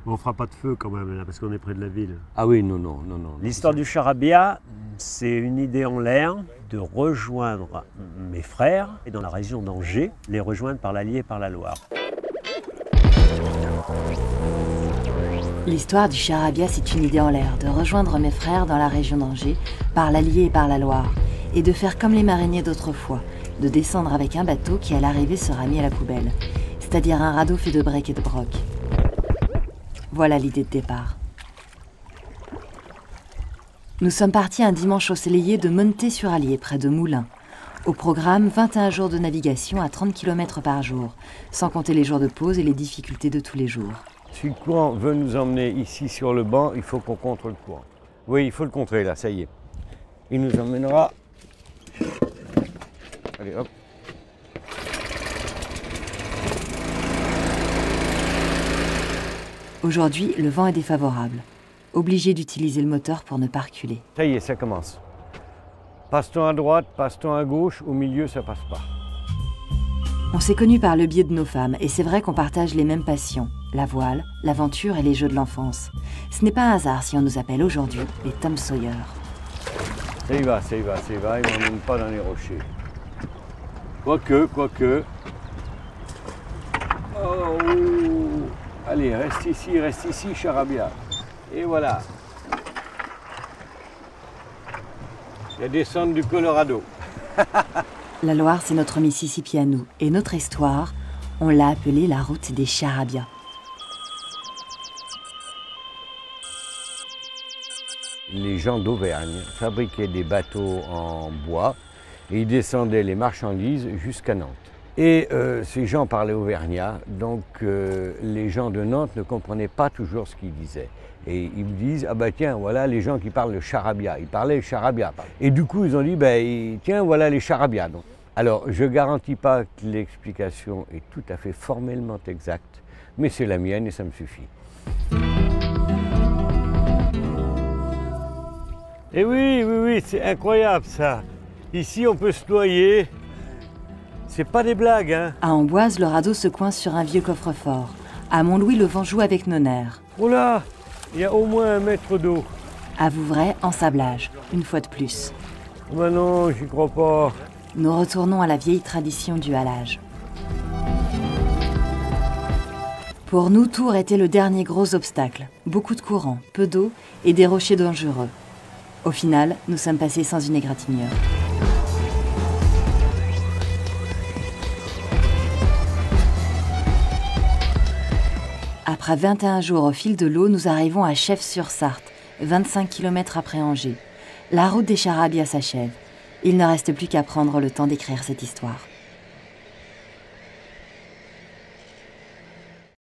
On fera pas de feu quand même, là, parce qu'on est près de la ville. Ah oui, non, non, non, non. L'histoire du charabia, c'est une idée en l'air de rejoindre mes frères et dans la région d'Angers, les rejoindre par l'Allier et par la Loire. L'histoire du charabia, c'est une idée en l'air, de rejoindre mes frères dans la région d'Angers, par l'Allier et par la Loire, et de faire comme les mariniers d'autrefois, de descendre avec un bateau qui à l'arrivée sera mis à la poubelle, c'est-à-dire un radeau fait de break et de broc. Voilà l'idée de départ. Nous sommes partis un dimanche ensoleillé de Monté-sur-Allier, près de Moulins. Au programme, 21 jours de navigation à 30 km par jour, sans compter les jours de pause et les difficultés de tous les jours. Si le courant veut nous emmener ici sur le banc, il faut qu'on contre le courant. Oui, il faut le contrer là, ça y est. Il nous emmènera. Allez, hop. Aujourd'hui, le vent est défavorable. Obligé d'utiliser le moteur pour ne pas reculer. Ça y est, ça commence. Passe-t-on à droite, passe-t-on à gauche, au milieu, ça passe pas. On s'est connus par le biais de nos femmes, et c'est vrai qu'on partage les mêmes passions. La voile, l'aventure et les jeux de l'enfance. Ce n'est pas un hasard si on nous appelle aujourd'hui les Tom Sawyer. Ça y va, ça y va, ça y va, il ne m'emmène pas dans les rochers. Quoique. Oh, allez, reste ici, charabia. Et voilà. La descente du Colorado. La Loire, c'est notre Mississippi à nous. Et notre histoire, on l'a appelée la route des charabias. Les gens d'Auvergne fabriquaient des bateaux en bois et ils descendaient les marchandises jusqu'à Nantes. Et ces gens parlaient auvergnat, donc les gens de Nantes ne comprenaient pas toujours ce qu'ils disaient. Et ils me disent, ah bah tiens, voilà les gens qui parlent le charabia. Ils parlaient le charabia. Et du coup, ils ont dit, bah, tiens, voilà les charabias. Donc, alors, je ne garantis pas que l'explication est tout à fait formellement exacte, mais c'est la mienne et ça me suffit. Et oui, c'est incroyable ça. Ici, on peut se noyer. C'est pas des blagues, hein. À Amboise, le radeau se coince sur un vieux coffre-fort. À Montlouis, le vent joue avec nos nerfs. Oh là, il y a au moins 1 mètre d'eau. À Vouvray, ensablage, une fois de plus. Oh ben non, j'y crois pas. Nous retournons à la vieille tradition du halage. Pour nous, Tours était le dernier gros obstacle. Beaucoup de courant, peu d'eau et des rochers dangereux. Au final, nous sommes passés sans une égratignure. Après 21 jours au fil de l'eau, nous arrivons à Chefs-sur-Sarthe, 25 km après Angers. La route des charabias s'achève. Il ne reste plus qu'à prendre le temps d'écrire cette histoire.